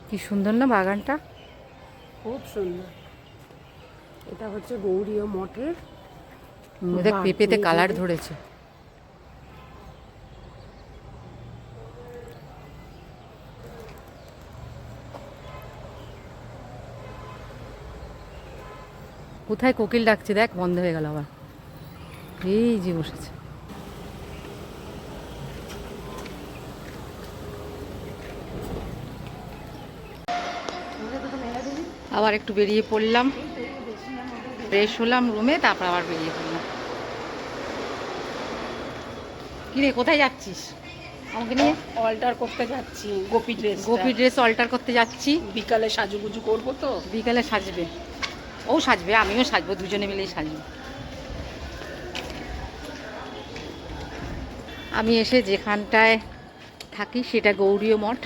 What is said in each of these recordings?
কি সুন্দর না বাগানটা, খুব সুন্দর। এটা হচ্ছে গৌরীয় মঠের। দেখ পেঁপেতে কালার ধরেছে। কোথায় কোকিল ডাকছে দেখ, বন্ধ হয়ে গেল আবার। এই যে বসেছে। আবার একটু বেরিয়ে পড়লাম, ফ্রেশ হলাম রুমে, তারপর আবার বেরিয়ে পড়লাম। কিরে কোথায় যাচ্ছিস আমাকে নিয়ে? অল্টার করতে যাচ্ছি, গোপী ড্রেস অল্টার করতে যাচ্ছি। বিকালে সাজুগুজু করবো তো। বিকালে সাজবে, ও সাজবে, আমিও সাজবো, দুজনে মিলেই সাজবো। আমি এসে যেখানটায় থাকি সেটা গৌরীয় মঠ,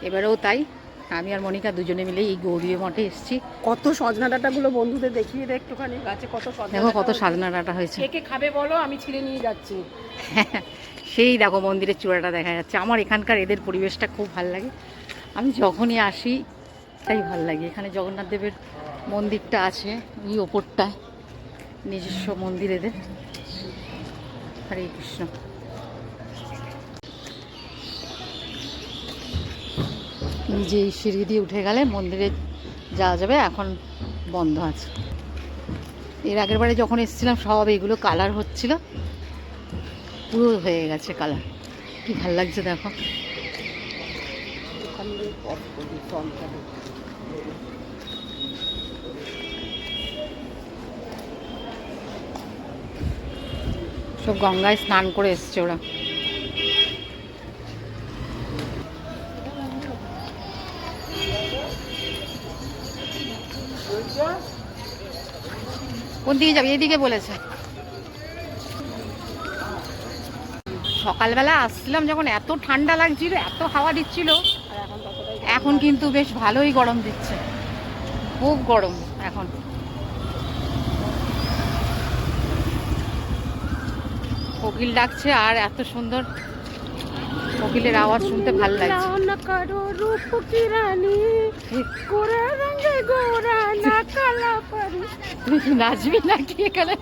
এবারেও তাই। আমি আর মনিকা দুজনে মিলে এই গৌরীয় মঠে এসেছি। কত সজনা ডাঁটাগুলো বন্ধুদের দেখিয়ে দে একটুখানি, গাছে কত সজনা। দেখো কত সজনা ডাঁটা হয়েছে। কে কে খাবে বলো, আমি ছিঁড়ে নিয়ে যাচ্ছি। সেই দেখো মন্দিরের চূড়াটা দেখা যাচ্ছে। আমার এখানকার এদের পরিবেশটা খুব ভালো লাগে, আমি যখনই আসি তাই ভালো লাগে। এখানে জগন্নাথ দেবের মন্দিরটা আছে এই ওপরটায়, নিজস্ব মন্দির এদের। হরে কৃষ্ণ। নিজে এই সিঁড়ি দিয়ে উঠে গেলে মন্দিরে যাওয়া যাবে, এখন বন্ধ আছে। এর আগের বারে যখন এসেছিলাম সব এইগুলো কালার হচ্ছিল, পুরো হয়ে গেছে কালার। কি ভাল লাগছে দেখো। সব গঙ্গায় স্নান করে এসছে ওরা। কোন দিকে যাবি? এদিকে বলেছে। সকালবেলা আসছিলাম যখন এত ঠান্ডা লাগছিল, এত হাওয়া দিচ্ছিল, এখন কিন্তু বেশ ভালোই গরম দিচ্ছে, খুব গরম এখন। কোকিল ডাকছে আর এত সুন্দর কোকিলের আওয়াজ শুনতে ভালো লাগছে। তুই নাচবি নাকি এখানে?